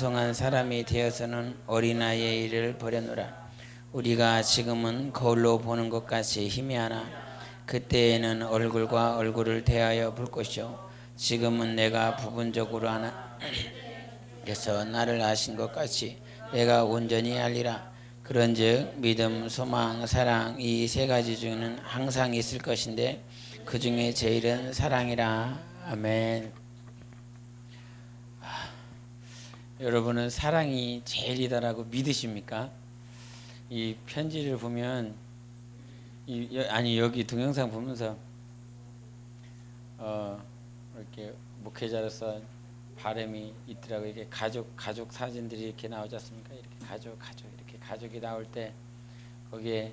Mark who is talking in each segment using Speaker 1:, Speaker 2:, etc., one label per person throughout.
Speaker 1: 장성한 사람이 되어서는 어린아이의 일을 버려노라. 우리가 지금은 거울로 보는 것 같이 희미하나 그때에는 얼굴과 얼굴을 대하여 볼 것이요 지금은 내가 부분적으로 하나님께서 나를 아신 것 같이 내가 온전히 알리라. 그런즉 믿음, 소망, 사랑 이 세 가지 중에는 항상 있을 것인데 그 중에 제일은 사랑이라. 아멘. 여러분은 사랑이 제일이다라고 믿으십니까? 이 편지를 보면 여기 동영상 보면서 이렇게 목회자로서 바람이 있더라고요. 이게 가족 사진들이 이렇게 나오지 않습니까? 이렇게 가족 이렇게 가족이 나올 때 거기에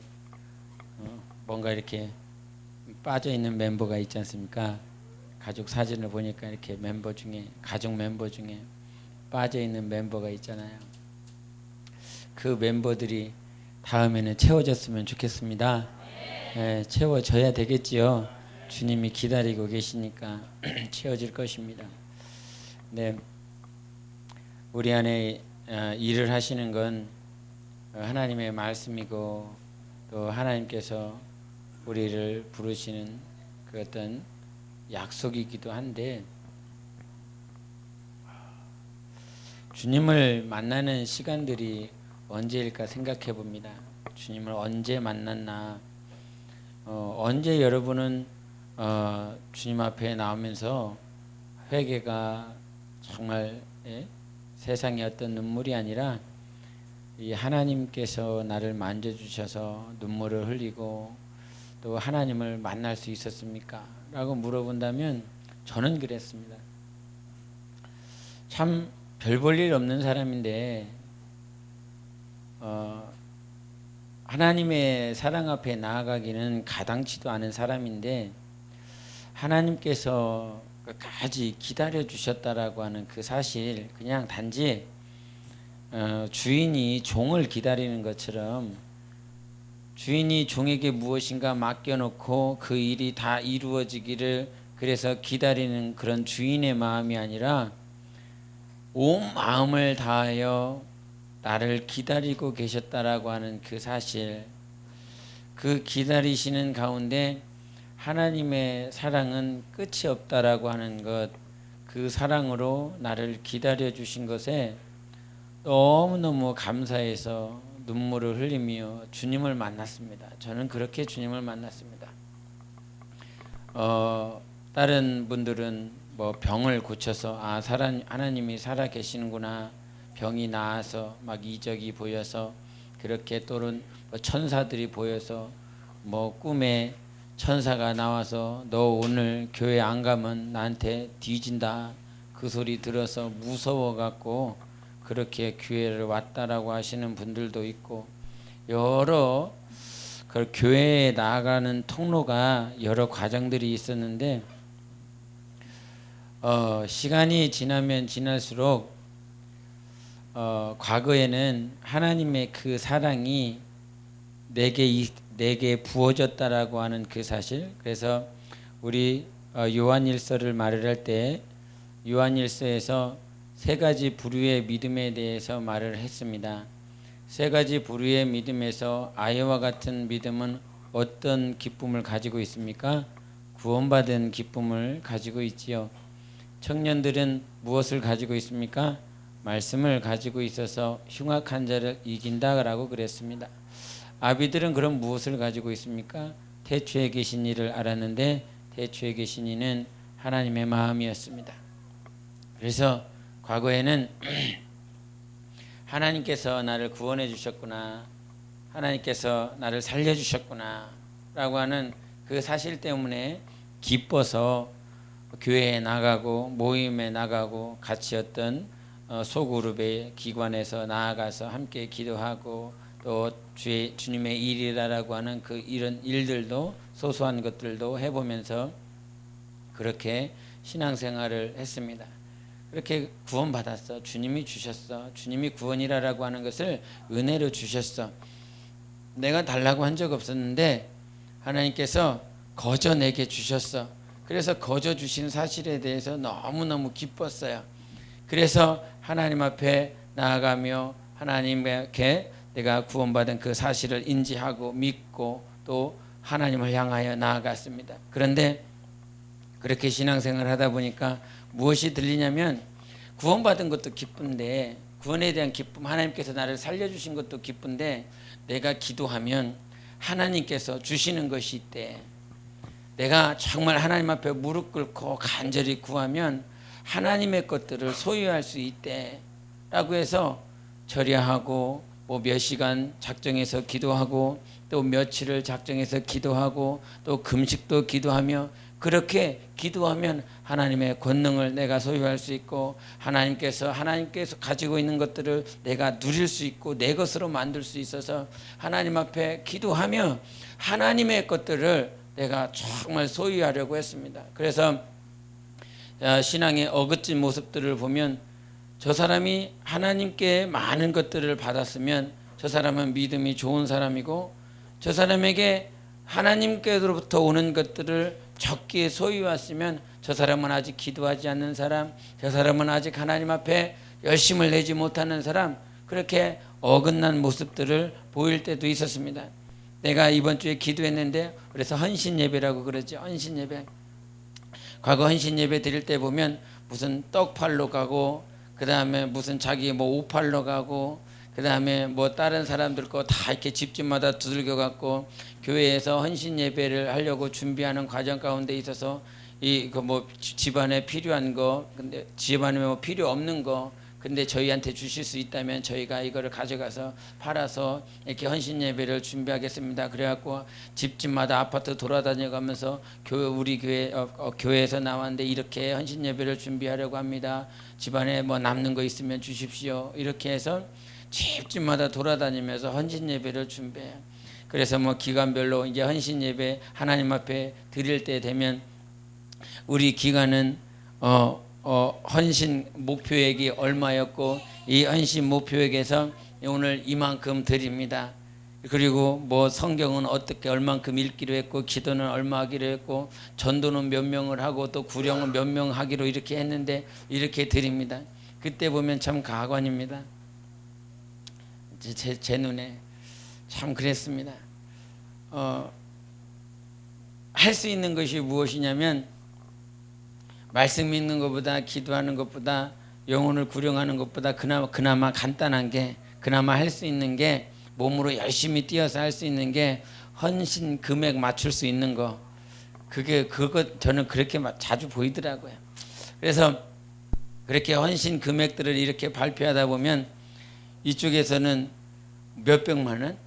Speaker 1: 뭔가 이렇게 빠져 있는 멤버가 있지 않습니까? 가족 사진을 보니까 이렇게 가족 멤버 중에 빠져 있는 멤버가 있잖아요. 그 멤버들이 다음에는 채워졌으면 좋겠습니다. 채워져야 되겠지요. 주님이 기다리고 계시니까 채워질 것입니다. 네, 우리 안에 일을 하시는 건 하나님의 말씀이고 또 하나님께서 우리를 부르시는 그 어떤 약속이기도 한데 주님을 만나는 시간들이 언제일까 생각해 봅니다. 주님을 언제 만났나? 언제 여러분은 주님 앞에 나오면서 회개가 정말 세상의 어떤 눈물이 아니라 이 하나님께서 나를 만져주셔서 눈물을 흘리고 또 하나님을 만날 수 있었습니까? 라고 물어본다면 저는 그랬습니다. 참 별 볼 일 없는 사람인데 하나님의 사랑 앞에 나아가기는 가당치도 않은 사람인데 하나님께서 끝까지 기다려 주셨다라고 하는 그 사실, 그냥 단지 주인이 종을 기다리는 것처럼 주인이 종에게 무엇인가 맡겨놓고 그 일이 다 이루어지기를 그래서 기다리는 그런 주인의 마음이 아니라 온 마음을 다하여 나를 기다리고 계셨다라고 하는 그 사실, 그 기다리시는 가운데 하나님의 사랑은 끝이 없다라고 하는 것, 그 사랑으로 나를 기다려 주신 것에 너무너무 감사해서 눈물을 흘리며 주님을 만났습니다. 저는 그렇게 주님을 만났습니다. 다른 분들은 뭐 병을 고쳐서 하나님이 살아 계시는구나, 병이 나아서 막 이적이 보여서 그렇게, 또는 뭐 천사들이 보여서 뭐 꿈에 천사가 나와서 너 오늘 교회 안 가면 나한테 뒤진다, 그 소리 들어서 무서워 갖고 그렇게 교회를 왔다라고 하시는 분들도 있고, 여러 그 교회에 나아가는 통로가 여러 과정들이 있었는데 시간이 지나면 지날수록 과거에는 하나님의 그 사랑이 내게 부어졌다라고 하는 그 사실, 그래서 우리 요한일서를 말을 할 때 요한일서에서 세 가지 부류의 믿음에 대해서 말을 했습니다. 세 가지 부류의 믿음에서 아이와 같은 믿음은 어떤 기쁨을 가지고 있습니까? 구원받은 기쁨을 가지고 있지요. 청년들은 무엇을 가지고 있습니까? 말씀을 가지고 있어서 흉악한 자를 이긴다라고 그랬습니다. 아비들은 그럼 무엇을 가지고 있습니까? 태초에 계신 이를 알았는데 태초에 계신 이는 하나님의 마음이었습니다. 그래서 과거에는 하나님께서 나를 구원해 주셨구나, 하나님께서 나를 살려 주셨구나 라고 하는 그 사실 때문에 기뻐서 교회에 나가고 모임에 나가고 같이 어떤 소그룹의 기관에서 나아가서 함께 기도하고 또 주님의 일이라고 하는 그 이런 일들도, 소소한 것들도 해보면서 그렇게 신앙생활을 했습니다. 그렇게 구원받았어. 주님이 주셨어. 주님이 구원이라고 하는 것을 은혜로 주셨어. 내가 달라고 한 적 없었는데 하나님께서 거저 내게 주셨어. 그래서 거저 주신 사실에 대해서 너무너무 기뻤어요. 그래서 하나님 앞에 나아가며 하나님께 내가 구원받은 그 사실을 인지하고 믿고 또 하나님을 향하여 나아갔습니다. 그런데 그렇게 신앙생활을 하다 보니까 무엇이 들리냐면 구원받은 것도 기쁜데 구원에 대한 기쁨, 하나님께서 나를 살려주신 것도 기쁜데 내가 기도하면 하나님께서 주시는 것이 있대. 내가 정말 하나님 앞에 무릎 꿇고 간절히 구하면 하나님의 것들을 소유할 수 있대 라고 해서 절야하고 뭐 몇 시간 작정해서 기도하고 또 며칠을 작정해서 기도하고 또 금식도 기도하며 그렇게 기도하면 하나님의 권능을 내가 소유할 수 있고 하나님께서 가지고 있는 것들을 내가 누릴 수 있고 내 것으로 만들 수 있어서 하나님 앞에 기도하며 하나님의 것들을 내가 정말 소유하려고 했습니다. 그래서 신앙의 어긋진 모습들을 보면 저 사람이 하나님께 많은 것들을 받았으면 저 사람은 믿음이 좋은 사람이고 저 사람에게 하나님께로부터 오는 것들을 적게 소유했으면 저 사람은 아직 기도하지 않는 사람, 저 사람은 아직 하나님 앞에 열심을 내지 못하는 사람, 그렇게 어긋난 모습들을 보일 때도 있었습니다. 내가 이번 주에 기도했는데 그래서 헌신 예배라고 그러죠. 헌신 예배. 과거 헌신 예배 드릴 때 보면 무슨 떡 팔러 가고 그 다음에 무슨 자기 뭐 옷 팔러 가고 그 다음에 뭐 다른 사람들 거 다 이렇게 집집마다 두들겨 갖고 교회에서 헌신 예배를 하려고 준비하는 과정 가운데 있어서 이 그 뭐 집안에 필요한 거 근데 집안에 뭐 필요 없는 거 근데 저희한테 주실 수 있다면 저희가 이거를 가져가서 팔아서 이렇게 헌신 예배를 준비하겠습니다. 그래갖고 집집마다 아파트 돌아다녀가면서 우리 교회에서 나왔는데 이렇게 헌신 예배를 준비하려고 합니다. 집안에 뭐 남는 거 있으면 주십시오. 이렇게 해서 집집마다 돌아다니면서 헌신 예배를 준비해요. 그래서 뭐 기간별로 이제 헌신 예배 하나님 앞에 드릴 때 되면 우리 기간은 헌신 목표액이 얼마였고 이 헌신 목표액에서 오늘 이만큼 드립니다. 그리고 뭐 성경은 어떻게 얼만큼 읽기로 했고 기도는 얼마 하기로 했고 전도는 몇 명을 하고 또 구령은 몇 명 하기로 이렇게 했는데 이렇게 드립니다. 그때 보면 참 가관입니다. 제 눈에 참 그랬습니다. 할 수 있는 것이 무엇이냐면 말씀 읽는 것보다 기도하는 것보다 영혼을 구령하는 것보다 그나마 간단한 게 그나마 할 수 있는 게 몸으로 열심히 뛰어서 할 수 있는 게 헌신 금액 맞출 수 있는 거 그거 저는 그렇게 자주 보이더라고요. 그래서 그렇게 헌신 금액들을 이렇게 발표하다 보면 이쪽에서는 몇백만 원,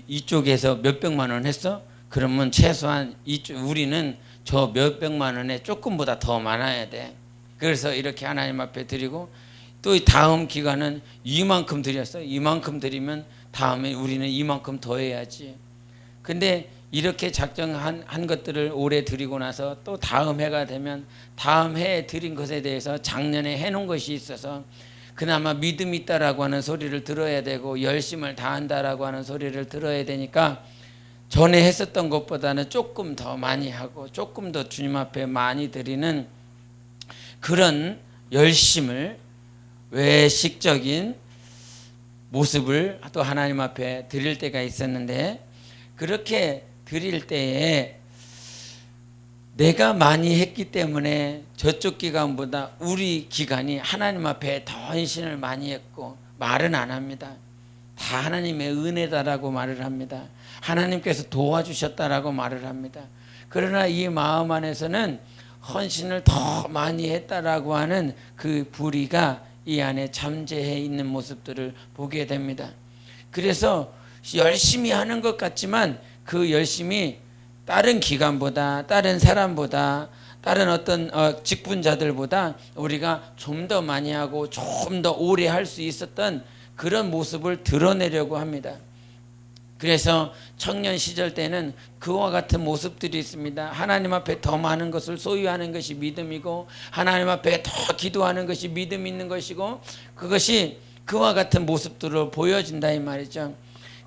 Speaker 1: 이쪽에서 몇백만 원 했어? 그러면 최소한 우리는 저 몇백만 원에 조금보다 더 많아야 돼. 그래서 이렇게 하나님 앞에 드리고 또 다음 기간은 이만큼 드렸어. 이만큼 드리면 다음에 우리는 이만큼 더 해야지. 근데 이렇게 작정한 것들을 올해 드리고 나서 또 다음 해가 되면 다음 해에 드린 것에 대해서 작년에 해놓은 것이 있어서 그나마 믿음이 있다라고 하는 소리를 들어야 되고 열심을 다한다라고 하는 소리를 들어야 되니까 전에 했었던 것보다는 조금 더 많이 하고 조금 더 주님 앞에 많이 드리는 그런 열심을 외식적인 모습을 또 하나님 앞에 드릴 때가 있었는데 그렇게 드릴 때에 내가 많이 했기 때문에 저쪽 기간보다 우리 기간이 하나님 앞에 더 헌신을 많이 했고 말은 안 합니다. 다 하나님의 은혜다라고 말을 합니다. 하나님께서 도와주셨다라고 말을 합니다. 그러나 이 마음 안에서는 헌신을 더 많이 했다라고 하는 그 불의가 이 안에 잠재해 있는 모습들을 보게 됩니다. 그래서 열심히 하는 것 같지만 그 열심이 다른 기관보다 다른 사람보다 다른 어떤 직분자들보다 우리가 좀 더 많이 하고 좀 더 오래 할 수 있었던 그런 모습을 드러내려고 합니다. 그래서 청년 시절 때는 그와 같은 모습들이 있습니다. 하나님 앞에 더 많은 것을 소유하는 것이 믿음이고 하나님 앞에 더 기도하는 것이 믿음 있는 것이고 그것이 그와 같은 모습들을 보여진다 이 말이죠.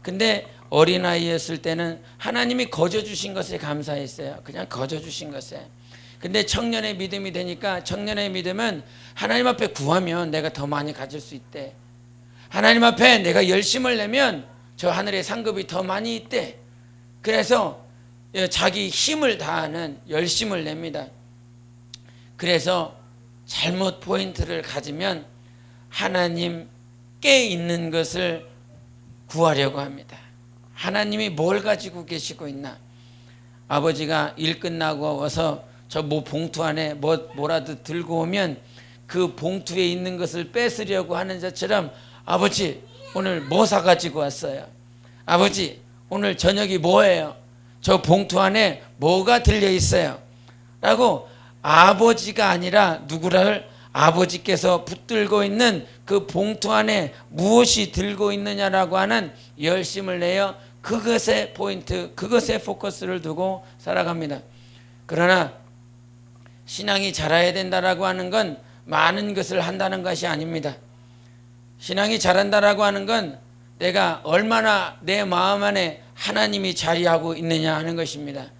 Speaker 1: 근데 어린아이였을 때는 하나님이 거저 주신 것에 감사했어요. 그냥 거저 주신 것에. 근데 청년의 믿음이 되니까 청년의 믿음은 하나님 앞에 구하면 내가 더 많이 가질 수 있대. 하나님 앞에 내가 열심을 내면 저 하늘의 상급이 더 많이 있대. 그래서 자기 힘을 다하는 열심을 냅니다. 그래서 잘못 포인트를 가지면 하나님께 있는 것을 구하려고 합니다. 하나님이 뭘 가지고 계시고 있나? 아버지가 일 끝나고 와서 저 뭐 봉투 안에 뭐라도 들고 오면 그 봉투에 있는 것을 뺏으려고 하는 자처럼 아버지 오늘 뭐 사가지고 왔어요? 아버지 오늘 저녁이 뭐예요? 저 봉투 안에 뭐가 들려있어요? 라고 아버지가 아니라 누구를 아버지께서 붙들고 있는 그 봉투 안에 무엇이 들고 있느냐라고 하는 열심을 내어 그것에 포인트, 그것에 포커스를 두고 살아갑니다. 그러나 신앙이 자라야 된다라고 하는 건 많은 것을 한다는 것이 아닙니다. 신앙이 자란다라고 하는 건 내가 얼마나 내 마음 안에 하나님이 자리하고 있느냐 하는 것입니다.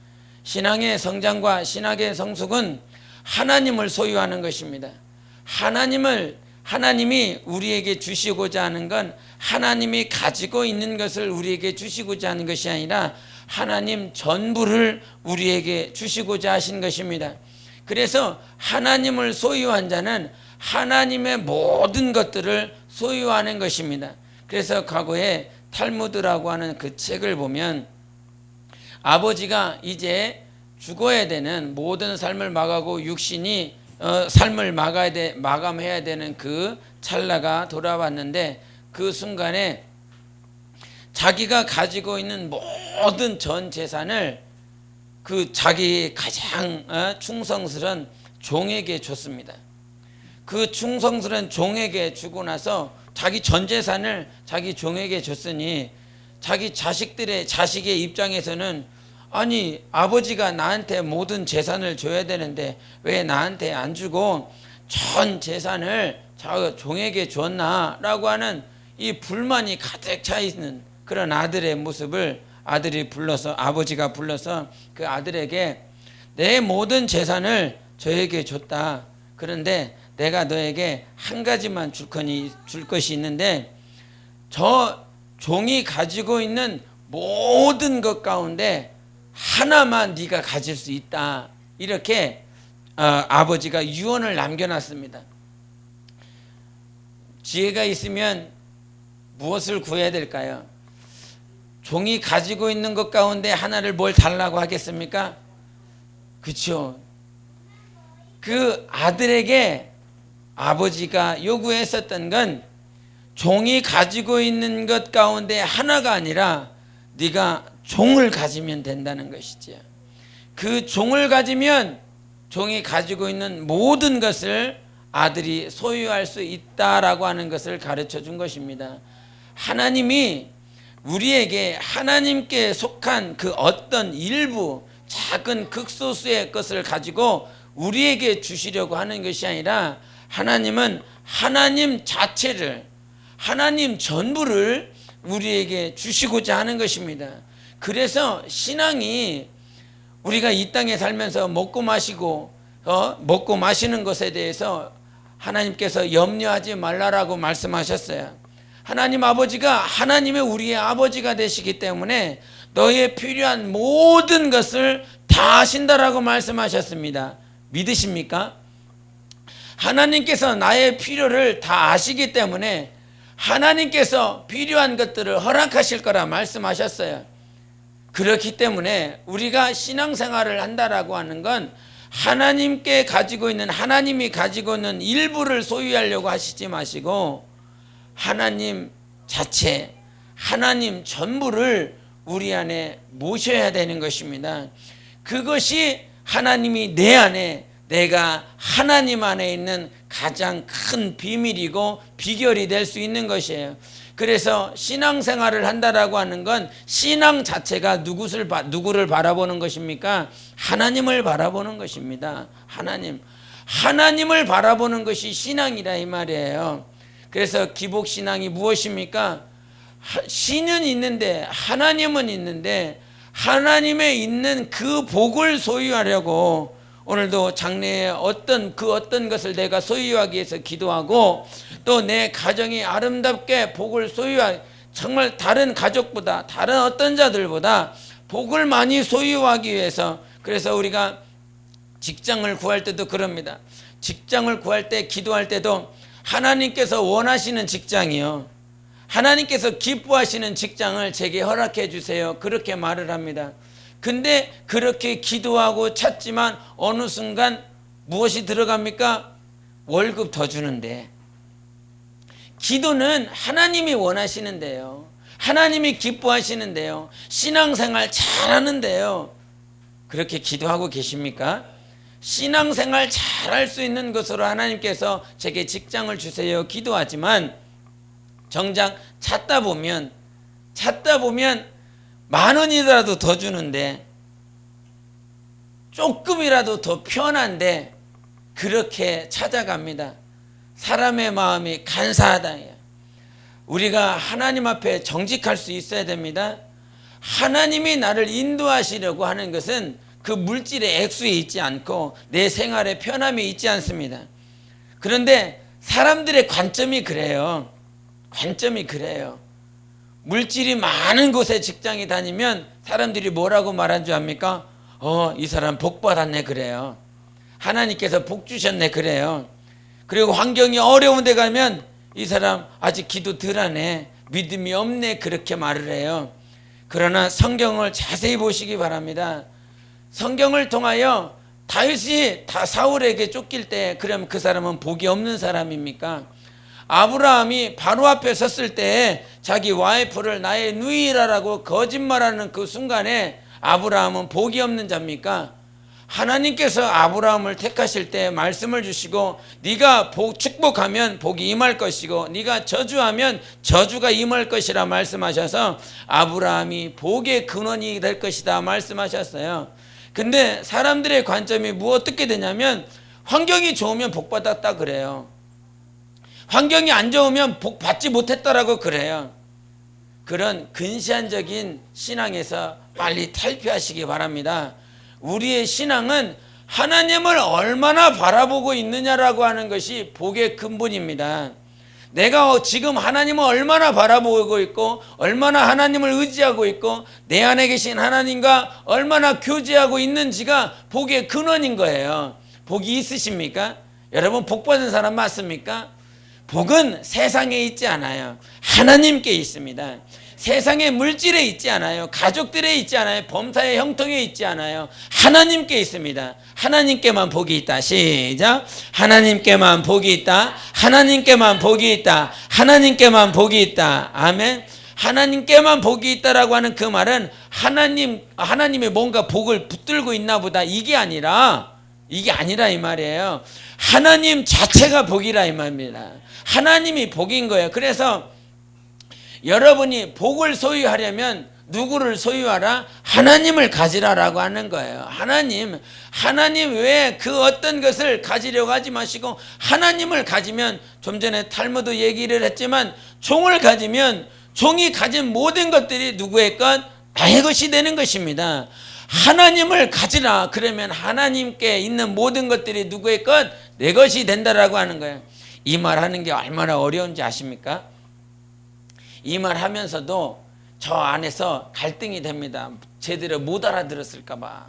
Speaker 1: 신앙의 성장과 신앙의 성숙은 하나님을 소유하는 것입니다. 하나님이 우리에게 주시고자 하는 건 하나님이 가지고 있는 것을 우리에게 주시고자 하는 것이 아니라 하나님 전부를 우리에게 주시고자 하신 것입니다. 그래서 하나님을 소유한 자는 하나님의 모든 것들을 소유하는 것입니다. 그래서 과거에 탈무드라고 하는 그 책을 보면 아버지가 이제 죽어야 되는 모든 삶을 막아고 육신이 삶을 마감해야 되는 그 찰나가 돌아왔는데 그 순간에 자기가 가지고 있는 모든 전 재산을 그 자기 가장 충성스러운 종에게 줬습니다. 그 충성스러운 종에게 주고 나서 자기 전 재산을 자기 종에게 줬으니 자기 자식의 입장에서는 아니 아버지가 나한테 모든 재산을 줘야 되는데 왜 나한테 안 주고 전 재산을 종에게 줬나라고 하는 이 불만이 가득 차 있는 그런 아들의 모습을 아버지가 불러서 그 아들에게 내 모든 재산을 저에게 줬다. 그런데 내가 너에게 한 가지만 줄 것이 있는데 저 종이 가지고 있는 모든 것 가운데 하나만 네가 가질 수 있다. 이렇게 아버지가 유언을 남겨놨습니다. 지혜가 있으면 무엇을 구해야 될까요? 종이 가지고 있는 것 가운데 하나를 뭘 달라고 하겠습니까? 그렇죠. 그 아들에게 아버지가 요구했었던 건 종이 가지고 있는 것 가운데 하나가 아니라 네가 종을 가지면 된다는 것이지요. 그 종을 가지면 종이 가지고 있는 모든 것을 아들이 소유할 수 있다라고 하는 것을 가르쳐 준 것입니다. 하나님이 우리에게 하나님께 속한 그 어떤 일부 작은 극소수의 것을 가지고 우리에게 주시려고 하는 것이 아니라 하나님은 하나님 자체를 하나님 전부를 우리에게 주시고자 하는 것입니다. 그래서 신앙이 우리가 이 땅에 살면서 먹고 마시는 것에 대해서 하나님께서 염려하지 말라라고 말씀하셨어요. 하나님 아버지가 하나님의 우리의 아버지가 되시기 때문에 너의 필요한 모든 것을 다 하신다라고 말씀하셨습니다. 믿으십니까? 하나님께서 나의 필요를 다 아시기 때문에 하나님께서 필요한 것들을 허락하실 거라 말씀하셨어요. 그렇기 때문에 우리가 신앙생활을 한다라고 하는 건 하나님이 가지고 있는 일부를 소유하려고 하시지 마시고 하나님 자체, 하나님 전부를 우리 안에 모셔야 되는 것입니다. 그것이 하나님이 내 안에, 내가 하나님 안에 있는 가장 큰 비밀이고 비결이 될 수 있는 것이에요. 그래서 신앙생활을 한다라고 하는 건 신앙 자체가 누구를 바라보는 것입니까? 하나님을 바라보는 것입니다. 하나님을 바라보는 것이 신앙이라 이 말이에요. 그래서 기복신앙이 무엇입니까? 신은 있는데 하나님은 있는데 하나님의 있는 그 복을 소유하려고 오늘도 장래에 어떤 것을 내가 소유하기 위해서 기도하고 또 내 가정이 아름답게 복을 정말 다른 가족보다 다른 어떤 자들보다 복을 많이 소유하기 위해서, 그래서 우리가 직장을 구할 때도 그럽니다. 직장을 구할 때 기도할 때도 하나님께서 원하시는 직장이요, 하나님께서 기뻐하시는 직장을 제게 허락해 주세요, 그렇게 말을 합니다. 근데 그렇게 기도하고 찾지만 어느 순간 무엇이 들어갑니까? 월급 더 주는데. 기도는 하나님이 원하시는데요, 하나님이 기뻐하시는데요, 신앙생활 잘하는데요, 그렇게 기도하고 계십니까? 신앙생활 잘할 수 있는 것으로 하나님께서 제게 직장을 주세요 기도하지만 정작 찾다 보면 10,000원이라도 더 주는데, 조금이라도 더 편한데 그렇게 찾아갑니다. 사람의 마음이 간사하다. 우리가 하나님 앞에 정직할 수 있어야 됩니다. 하나님이 나를 인도하시려고 하는 것은 그 물질의 액수에 있지 않고 내 생활의 편함이 있지 않습니다. 그런데 사람들의 관점이 그래요. 물질이 많은 곳에 직장에 다니면 사람들이 뭐라고 말한 줄 압니까? 이 사람 복 받았네 그래요. 하나님께서 복 주셨네 그래요. 그리고 환경이 어려운 데 가면 이 사람 아직 기도 덜 하네, 믿음이 없네, 그렇게 말을 해요. 그러나 성경을 자세히 보시기 바랍니다. 성경을 통하여 다윗이 사울에게 쫓길 때 그러면 그 사람은 복이 없는 사람입니까? 아브라함이 바로 앞에 섰을 때 자기 와이프를 나의 누이라라고 거짓말하는 그 순간에 아브라함은 복이 없는 자입니까? 하나님께서 아브라함을 택하실 때 말씀을 주시고 네가 축복하면 복이 임할 것이고 네가 저주하면 저주가 임할 것이라 말씀하셔서 아브라함이 복의 근원이 될 것이다 말씀하셨어요. 근데 사람들의 관점이 어떻게 되냐면 환경이 좋으면 복 받았다 그래요. 환경이 안 좋으면 복 받지 못했다라고 그래요. 그런 근시안적인 신앙에서 빨리 탈피하시기 바랍니다. 우리의 신앙은 하나님을 얼마나 바라보고 있느냐라고 하는 것이 복의 근본입니다. 내가 지금 하나님을 얼마나 바라보고 있고 얼마나 하나님을 의지하고 있고 내 안에 계신 하나님과 얼마나 교제하고 있는지가 복의 근원인 거예요. 복이 있으십니까? 여러분 복 받은 사람 맞습니까? 복은 세상에 있지 않아요. 하나님께 있습니다. 세상의 물질에 있지 않아요. 가족들에 있지 않아요. 범사의 형통에 있지 않아요. 하나님께 있습니다. 하나님께만 복이 있다. 시작. 하나님께만 복이 있다. 하나님께만 복이 있다. 하나님께만 복이 있다. 아멘. 하나님께만 복이 있다라고 하는 그 말은 하나님이 뭔가 복을 붙들고 있나 보다, 이게 아니라 이 말이에요. 하나님 자체가 복이라 이 말입니다. 하나님이 복인 거예요. 그래서 여러분이 복을 소유하려면 누구를 소유하라? 하나님을 가지라라고 하는 거예요. 하나님 외에 그 어떤 것을 가지려고 하지 마시고 하나님을 가지면, 좀 전에 탈무드 얘기를 했지만 종을 가지면 종이 가진 모든 것들이 누구의 것? 나의 것이 되는 것입니다. 하나님을 가지라. 그러면 하나님께 있는 모든 것들이 누구의 것? 내 것이 된다라고 하는 거예요. 이 말 하는 게 얼마나 어려운지 아십니까? 이 말 하면서도 저 안에서 갈등이 됩니다. 제대로 못 알아들었을까 봐.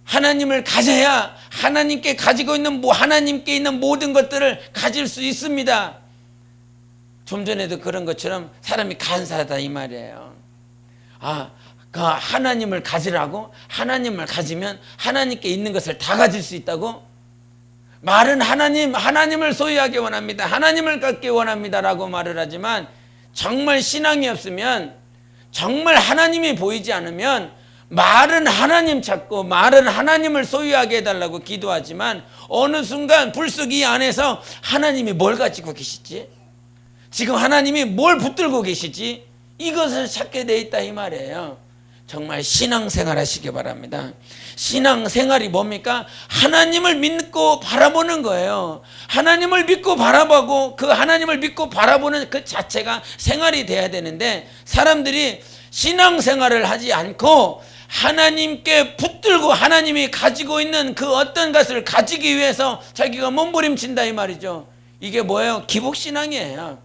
Speaker 1: 하나님을 가져야 하나님께 하나님께 있는 모든 것들을 가질 수 있습니다. 좀 전에도 그런 것처럼 사람이 간사하다 이 말이에요. 그 하나님을 가지라고? 하나님을 가지면 하나님께 있는 것을 다 가질 수 있다고? 말은 하나님을 소유하기 원합니다. 하나님을 갖기 원합니다라고 말을 하지만 정말 신앙이 없으면, 정말 하나님이 보이지 않으면 말은 하나님 찾고 말은 하나님을 소유하게 해달라고 기도하지만 어느 순간 불쑥 이 안에서 하나님이 뭘 가지고 계시지? 지금 하나님이 뭘 붙들고 계시지? 이것을 찾게 돼 있다 이 말이에요. 정말 신앙생활 하시기 바랍니다. 신앙생활이 뭡니까? 하나님을 믿고 바라보는 거예요. 하나님을 믿고 바라보고 그 하나님을 믿고 바라보는 그 자체가 생활이 돼야 되는데 사람들이 신앙생활을 하지 않고 하나님께 붙들고 하나님이 가지고 있는 그 어떤 것을 가지기 위해서 자기가 몸부림친다 이 말이죠. 이게 뭐예요? 기복신앙이에요.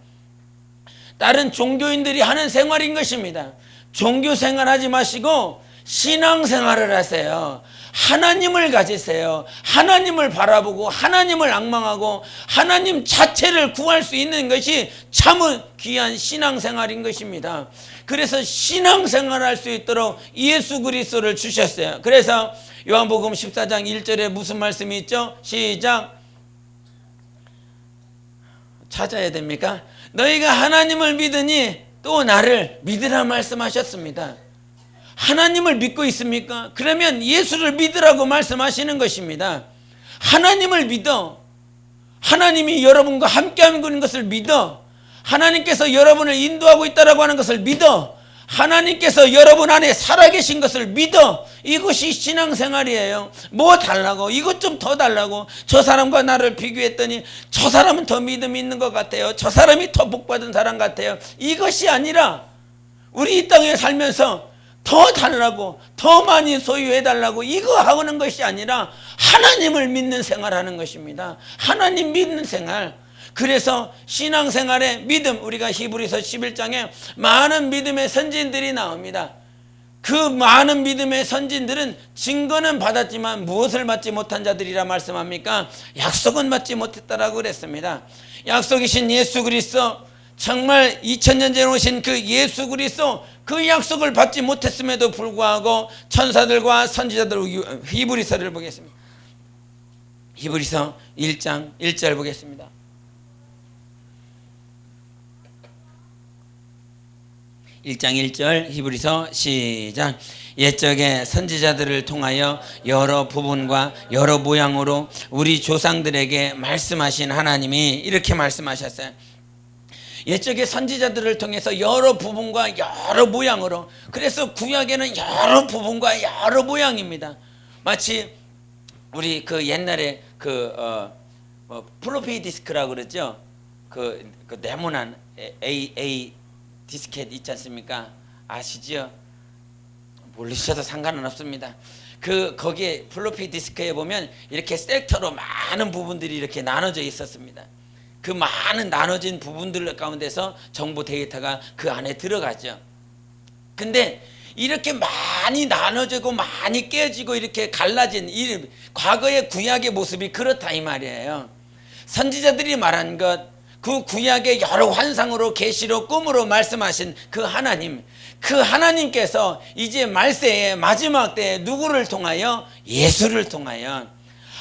Speaker 1: 다른 종교인들이 하는 생활인 것입니다. 종교 생활하지 마시고 신앙생활을 하세요. 하나님을 가지세요. 하나님을 바라보고 하나님을 앙망하고 하나님 자체를 구할 수 있는 것이 참은 귀한 신앙생활인 것입니다. 그래서 신앙생활할 수 있도록 예수 그리스도를 주셨어요. 그래서 요한복음 14장 1절에 무슨 말씀이 있죠? 시작. 찾아야 됩니까? 너희가 하나님을 믿으니 또 나를 믿으라 말씀하셨습니다. 하나님을 믿고 있습니까? 그러면 예수를 믿으라고 말씀하시는 것입니다. 하나님을 믿어. 하나님이 여러분과 함께하는 것을 믿어. 하나님께서 여러분을 인도하고 있다고 하는 것을 믿어. 하나님께서 여러분 안에 살아계신 것을 믿어. 이것이 신앙생활이에요. 뭐 달라고, 이것 좀 더 달라고, 저 사람과 나를 비교했더니 저 사람은 더 믿음이 있는 것 같아요, 저 사람이 더 복받은 사람 같아요. 이것이 아니라 우리 이 땅에 살면서 더 달라고, 더 많이 소유해달라고 이거 하는 것이 아니라 하나님을 믿는 생활하는 것입니다. 하나님 믿는 생활. 그래서 신앙생활의 믿음, 우리가 히브리서 11장에 많은 믿음의 선진들이 나옵니다. 그 많은 믿음의 선진들은 증거는 받았지만 무엇을 받지 못한 자들이라 말씀합니까? 약속은 받지 못했다라고 그랬습니다. 약속이신 예수 그리스도, 정말 2000년 전에 오신 그 예수 그리스도, 그 약속을 받지 못했음에도 불구하고 천사들과 선지자들, 히브리서를 보겠습니다. 히브리서 1장 1절 보겠습니다. (1장 1절) 히브리서 시작. 옛적에 선지자들을 통하여 여러 부분과 여러 모양으로 우리 조상들에게 말씀하신 하나님이 이렇게 말씀하셨어요. 옛적에 선지자들을 통해서 여러 부분과 여러 모양으로, 그래서 구약에는 여러 부분과 여러 모양입니다. 마치 우리 그 옛날에 플로피 디스크라고 그러죠. 그 네모난 A 디스켓 있지 않습니까? 아시죠? 모르셔도 상관은 없습니다. 거기에 플로피 디스크에 보면 이렇게 섹터로 많은 부분들이 이렇게 나눠져 있었습니다. 그 많은 나눠진 부분들 가운데서 정보 데이터가 그 안에 들어가죠. 근데 이렇게 많이 나눠지고 많이 깨지고 이렇게 갈라진 이 과거의 구약의 모습이 그렇다 이 말이에요. 선지자들이 말한 것, 그 구약의 여러 환상으로, 계시로, 꿈으로 말씀하신 그 하나님, 그 하나님께서 이제 말세의 마지막 때에 누구를 통하여? 예수를 통하여,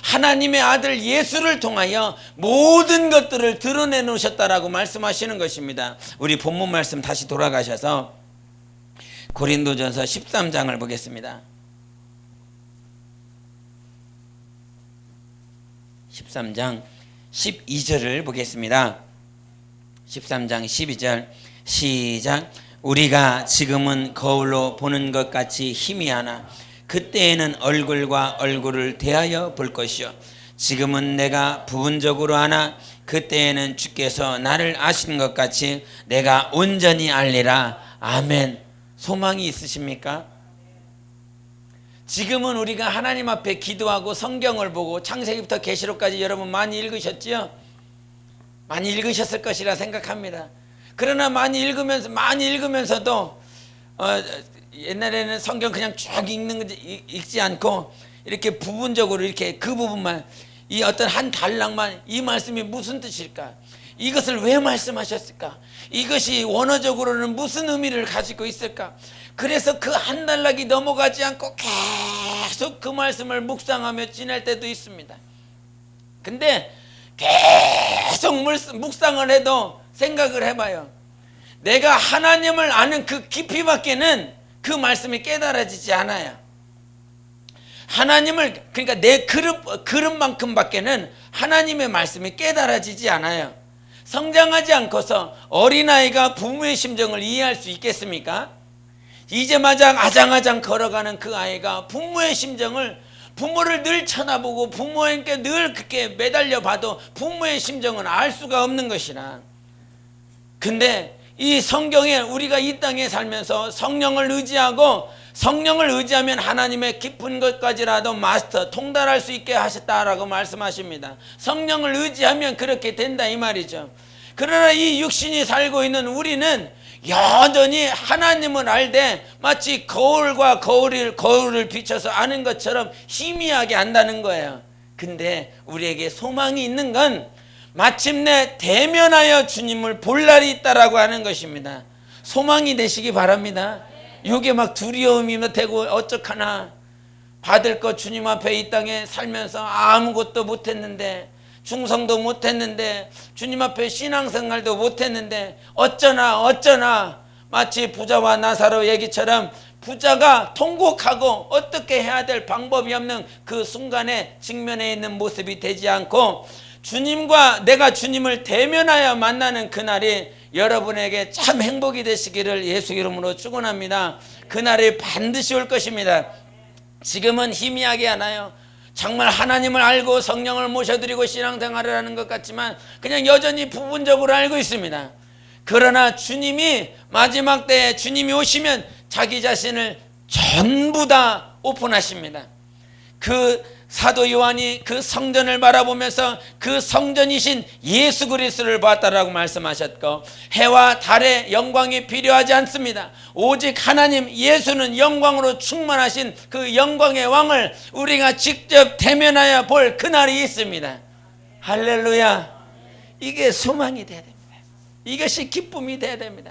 Speaker 1: 하나님의 아들 예수를 통하여 모든 것들을 드러내 놓으셨다라고 말씀하시는 것입니다. 우리 본문 말씀 다시 돌아가셔서 고린도전서 13장을 보겠습니다. 13장 12절을 보겠습니다. 13장 12절 시작. 우리가 지금은 거울로 보는 것 같이 희미하나 그때에는 얼굴과 얼굴을 대하여 볼 것이요 지금은 내가 부분적으로 아나 그때에는 주께서 나를 아시는 것 같이 내가 온전히 알리라. 아멘. 소망이 있으십니까? 지금은 우리가 하나님 앞에 기도하고 성경을 보고 창세기부터 계시록까지 여러분 많이 읽으셨지요? 많이 읽으셨을 것이라 생각합니다. 그러나 많이 읽으면서도 옛날에는 성경 그냥 쭉 읽지 않고 이렇게 부분적으로 이렇게 그 부분만, 이 어떤 한 단락만, 이 말씀이 무슨 뜻일까? 이것을 왜 말씀하셨을까? 이것이 원어적으로는 무슨 의미를 가지고 있을까? 그래서 그 한 단락이 넘어가지 않고 계속 그 말씀을 묵상하며 지낼 때도 있습니다. 근데 계속 묵상을 해도 생각을 해봐요. 내가 하나님을 아는 그 깊이밖에는 그 말씀이 깨달아지지 않아요. 하나님을, 그러니까 내 그릇만큼밖에는 하나님의 말씀이 깨달아지지 않아요. 성장하지 않고서 어린아이가 부모의 심정을 이해할 수 있겠습니까? 이제 마냥 아장아장 걸어가는 그 아이가 부모의 심정을, 부모를 늘 쳐다보고 부모에게 늘 그렇게 매달려 봐도 부모의 심정은 알 수가 없는 것이라. 근데 이 성경에 우리가 이 땅에 살면서 성령을 의지하고 성령을 의지하면 하나님의 깊은 것까지라도 마스터 통달할 수 있게 하셨다라고 말씀하십니다. 성령을 의지하면 그렇게 된다 이 말이죠. 그러나 이 육신이 살고 있는 우리는 여전히 하나님을 알되 마치 거울과 거울을 비춰서 아는 것처럼 희미하게 안다는 거예요. 근데 우리에게 소망이 있는 건 마침내 대면하여 주님을 볼 날이 있다라고 하는 것입니다. 소망이 되시기 바랍니다. 이게 막 두려움이 되고 어쩌하나, 받을 것 주님 앞에 이 땅에 살면서 아무것도 못했는데, 충성도 못했는데, 주님 앞에 신앙생활도 못했는데 어쩌나 마치 부자와 나사로 얘기처럼 부자가 통곡하고 어떻게 해야 될 방법이 없는 그 순간에 직면해 있는 모습이 되지 않고, 주님과 내가 주님을 대면하여 만나는 그날이 여러분에게 참 행복이 되시기를 예수 이름으로 축원합니다. 그날이 반드시 올 것입니다. 지금은 희미하게 하나요? 정말 하나님을 알고 성령을 모셔드리고 신앙생활을 하는 것 같지만 그냥 여전히 부분적으로 알고 있습니다. 그러나 주님이 마지막 때에 주님이 오시면 자기 자신을 전부 다 오픈하십니다. 그 사도 요한이 그 성전을 바라보면서 그 성전이신 예수 그리스도를 봤다라고 말씀하셨고, 해와 달의 영광이 필요하지 않습니다. 오직 하나님 예수는 영광으로 충만하신 그 영광의 왕을 우리가 직접 대면하여 볼 그날이 있습니다. 할렐루야. 이게 소망이 돼야 됩니다. 이것이 기쁨이 돼야 됩니다.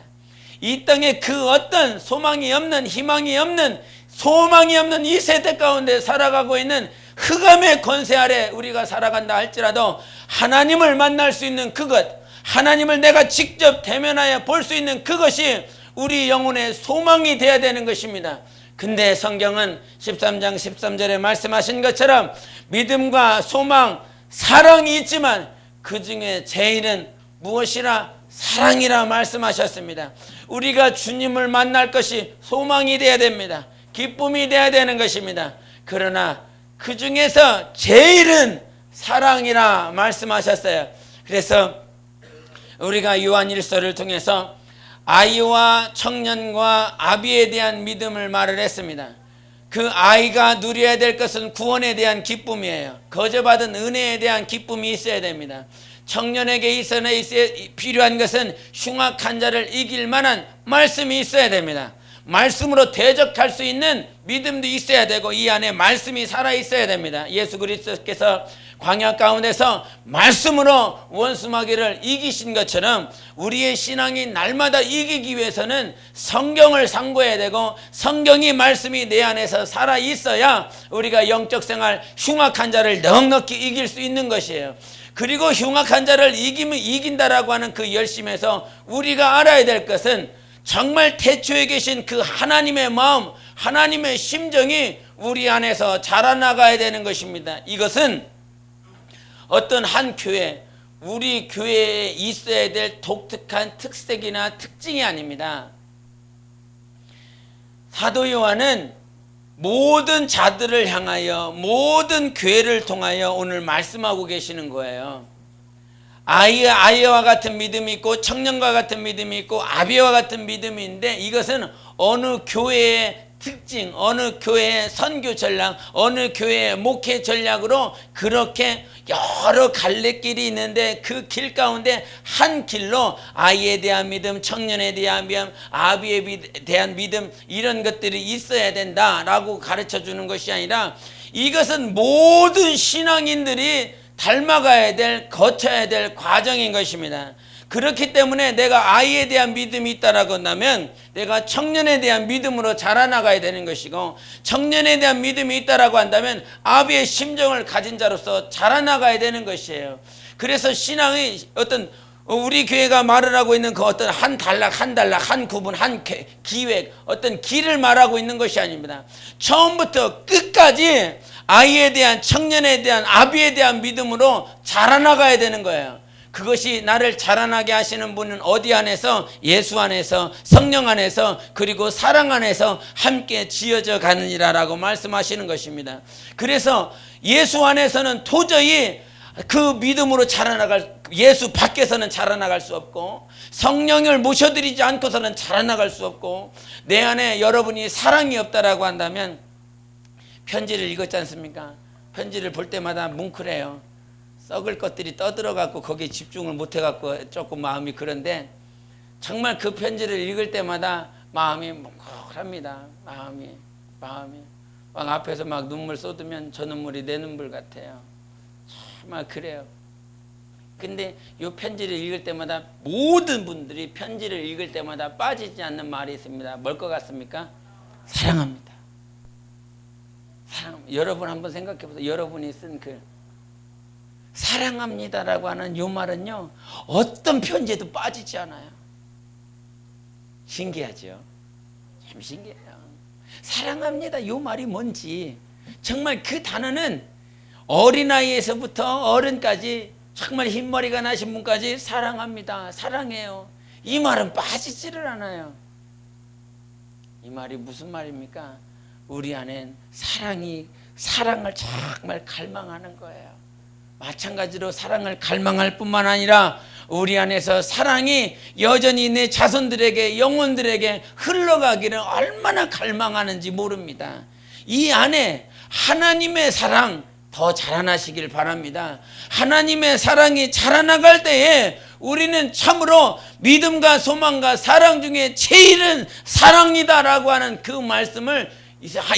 Speaker 1: 이 땅에 그 어떤 소망이 없는, 희망이 없는, 소망이 없는 이 세대 가운데 살아가고 있는 흑암의 권세 아래 우리가 살아간다 할지라도 하나님을 만날 수 있는 그것, 하나님을 내가 직접 대면하여 볼 수 있는 그것이 우리 영혼의 소망이 되어야 되는 것입니다. 근데 성경은 13장 13절에 말씀하신 것처럼 믿음과 소망, 사랑이 있지만 그 중에 제일은 무엇이라? 사랑이라 말씀하셨습니다. 우리가 주님을 만날 것이 소망이 되어야 됩니다. 기쁨이 되어야 되는 것입니다. 그러나 그 중에서 제일은 사랑이라 말씀하셨어요. 그래서 우리가 요한일서를 통해서 아이와 청년과 아비에 대한 믿음을 말을 했습니다. 그 아이가 누려야 될 것은 구원에 대한 기쁨이에요. 거저받은 은혜에 대한 기쁨이 있어야 됩니다. 청년에게 있어야 필요한 것은 흉악한 자를 이길 만한 말씀이 있어야 됩니다. 말씀으로 대적할 수 있는 믿음도 있어야 되고 이 안에 말씀이 살아 있어야 됩니다. 예수 그리스도께서 광야 가운데서 말씀으로 원수마귀를 이기신 것처럼 우리의 신앙이 날마다 이기기 위해서는 성경을 상고해야 되고 성경이 말씀이 내 안에서 살아 있어야 우리가 영적 생활 흉악한 자를 넉넉히 이길 수 있는 것이에요. 그리고 흉악한 자를 이긴다라고 하는 그 열심에서 우리가 알아야 될 것은 정말 태초에 계신 그 하나님의 마음, 하나님의 심정이 우리 안에서 자라나가야 되는 것입니다. 이것은 어떤 한 교회, 우리 교회에 있어야 될 독특한 특색이나 특징이 아닙니다. 사도 요한은 모든 자들을 향하여, 모든 교회를 통하여 오늘 말씀하고 계시는 거예요. 아이와 같은 믿음이 있고 청년과 같은 믿음이 있고 아비와 같은 믿음이 있는데 이것은 어느 교회의 특징, 어느 교회의 선교 전략, 어느 교회의 목회 전략으로 그렇게 여러 갈래길이 있는데 그 길 가운데 한 길로 아이에 대한 믿음, 청년에 대한 믿음, 아비에 대한 믿음, 이런 것들이 있어야 된다라고 가르쳐 주는 것이 아니라 이것은 모든 신앙인들이 닮아가야 될, 거쳐야 될 과정인 것입니다. 그렇기 때문에 내가 아이에 대한 믿음이 있다라고 한다면 내가 청년에 대한 믿음으로 자라나가야 되는 것이고, 청년에 대한 믿음이 있다라고 한다면 아비의 심정을 가진 자로서 자라나가야 되는 것이에요. 그래서 신앙의 어떤 우리 교회가 말을 하고 있는 그 어떤 한 단락, 한 구분, 한 기획, 어떤 길을 말하고 있는 것이 아닙니다. 처음부터 끝까지 아이에 대한, 청년에 대한, 아비에 대한 믿음으로 자라나가야 되는 거예요. 그것이 나를 자라나게 하시는 분은 어디 안에서? 예수 안에서, 성령 안에서, 그리고 사랑 안에서 함께 지어져 가느니라라고 말씀하시는 것입니다. 그래서 예수 안에서는 도저히
Speaker 2: 그 믿음으로 자라나갈, 예수 밖에서는 자라나갈 수 없고, 성령을 모셔드리지 않고서는 자라나갈 수 없고, 내 안에 여러분이 사랑이 없다라고 한다면, 편지를 읽었지 않습니까? 편지를 볼 때마다 뭉클해요. 썩을 것들이 떠들어갖고 거기에 집중을 못해갖고 조금 마음이 그런데, 정말 그 편지를 읽을 때마다 마음이 뭉클합니다. 마음이 막 앞에서 막 눈물 쏟으면 저 눈물이 내 눈물 같아요. 정말 그래요. 근데 이 편지를 읽을 때마다 모든 분들이 편지를 읽을 때마다 빠지지 않는 말이 있습니다. 뭘 것 같습니까? 사랑합니다. 여러분 한번 생각해 보세요. 여러분이 쓴 글, 사랑합니다라고 하는 이 말은요, 어떤 편지에도 빠지지 않아요. 신기하죠? 참 신기해요. 사랑합니다 이 말이 뭔지, 정말 그 단어는 어린아이에서부터 어른까지, 정말 흰머리가 나신 분까지 사랑합니다, 사랑해요, 이 말은 빠지지를 않아요. 이 말이 무슨 말입니까? 우리 안엔 사랑을 정말 갈망하는 거예요. 마찬가지로 사랑을 갈망할 뿐만 아니라 우리 안에서 사랑이 여전히 내 자손들에게, 영혼들에게 흘러가기를 얼마나 갈망하는지 모릅니다. 이 안에 하나님의 사랑 더 자라나시길 바랍니다. 하나님의 사랑이 자라나갈 때에 우리는 참으로 믿음과 소망과 사랑 중에 제일은 사랑이다라고 하는 그 말씀을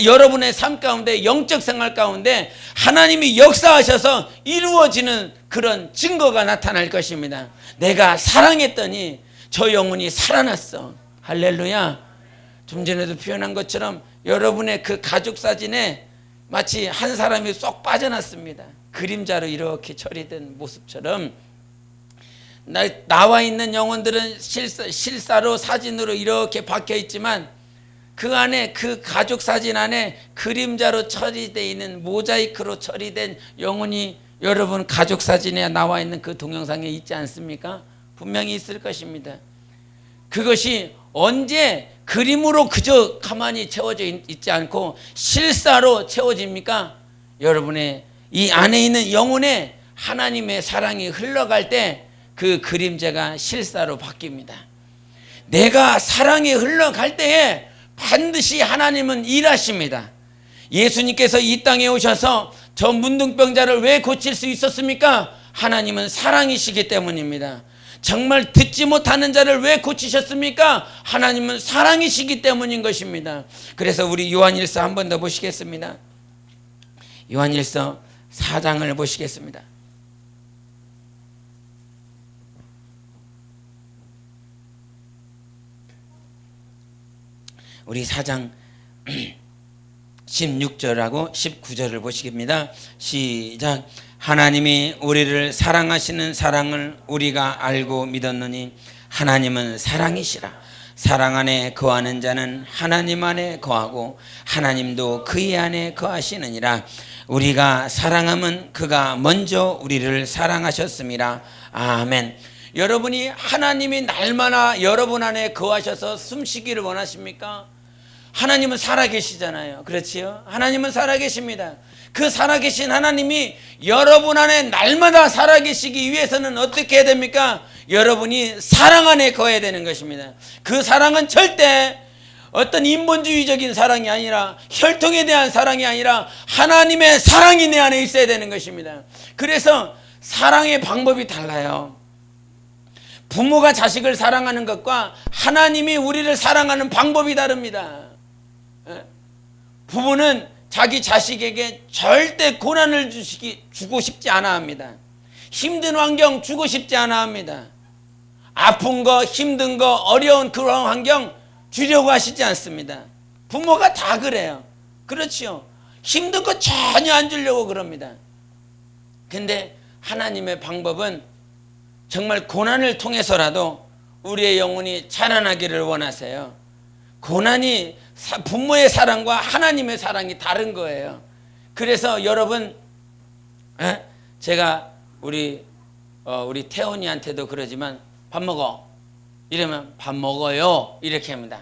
Speaker 2: 여러분의 삶 가운데, 영적 생활 가운데 하나님이 역사하셔서 이루어지는 그런 증거가 나타날 것입니다. 내가 사랑했더니 저 영혼이 살아났어. 할렐루야. 좀 전에도 표현한 것처럼 여러분의 그 가족 사진에 마치 한 사람이 쏙 빠져났습니다. 그림자로 이렇게 처리된 모습처럼 나와 있는 영혼들은 실사로 사진으로 이렇게 박혀 있지만, 그 안에, 그 가족 사진 안에 그림자로 처리되어 있는, 모자이크로 처리된 영혼이 여러분 가족 사진에 나와 있는 그 동영상에 있지 않습니까? 분명히 있을 것입니다. 그것이 언제 그림으로 그저 가만히 채워져 있지 않고 실사로 채워집니까? 여러분의 이 안에 있는 영혼에 하나님의 사랑이 흘러갈 때 그 그림자가 실사로 바뀝니다. 내가 사랑이 흘러갈 때에 반드시 하나님은 일하십니다. 예수님께서 이 땅에 오셔서 저 문둥병자를 왜 고칠 수 있었습니까? 하나님은 사랑이시기 때문입니다. 정말 듣지 못하는 자를 왜 고치셨습니까? 하나님은 사랑이시기 때문인 것입니다. 그래서 우리 요한일서 한 번 더 보시겠습니다. 요한일서 4장을 보시겠습니다. 우리 4장 16절하고 19절을 보시겠습니다. 시작. 하나님이 우리를 사랑하시는 사랑을 우리가 알고 믿었느니 하나님은 사랑이시라. 사랑 안에 거하는 자는 하나님 안에 거하고 하나님도 그의 안에 거하시느니라. 우리가 사랑함은 그가 먼저 우리를 사랑하셨습니다. 아멘. 여러분이 하나님이 날마다 여러분 안에 거하셔서 숨쉬기를 원하십니까? 하나님은 살아계시잖아요. 그렇지요? 하나님은 살아계십니다. 그 살아계신 하나님이 여러분 안에 날마다 살아계시기 위해서는 어떻게 해야 됩니까? 여러분이 사랑 안에 거해야 되는 것입니다. 그 사랑은 절대 어떤 인본주의적인 사랑이 아니라, 혈통에 대한 사랑이 아니라 하나님의 사랑이 내 안에 있어야 되는 것입니다. 그래서 사랑의 방법이 달라요. 부모가 자식을 사랑하는 것과 하나님이 우리를 사랑하는 방법이 다릅니다. 부모는 자기 자식에게 절대 고난을 주고 싶지 않아 합니다. 힘든 환경 주고 싶지 않아 합니다. 아픈 거, 힘든 거, 어려운 그런 환경 주려고 하시지 않습니다. 부모가 다 그래요. 그렇죠. 힘든 거 전혀 안 주려고 그럽니다. 근데 하나님의 방법은 정말 고난을 통해서라도 우리의 영혼이 자라나기를 원하세요. 고난이 부모의 사랑과 하나님의 사랑이 다른 거예요. 그래서 여러분, 제가 우리 태훈이한테도 그러지만 밥 먹어 이러면 밥 먹어요 이렇게 합니다.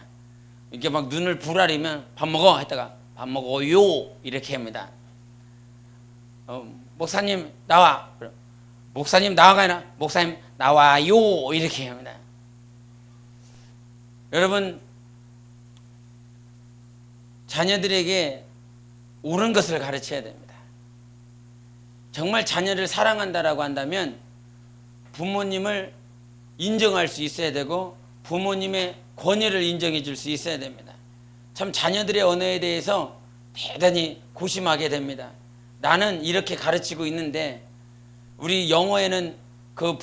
Speaker 2: 이렇게 막 눈을 부라리면 밥 먹어 했다가 밥 먹어요 이렇게 합니다. 목사님 나와. 목사님 나와가나? 목사님 나와요. 이렇게 합니다. 여러분, 자녀들에게 옳은 것을 가르쳐야 됩니다. 정말 자녀를 사랑한다라고 한다면 부모님을 인정할 수 있어야 되고 부모님의 권위를 인정해 줄 수 있어야 됩니다. 참 자녀들의 언어에 대해서 대단히 고심하게 됩니다. 나는 이렇게 가르치고 있는데 우리 영어에는 그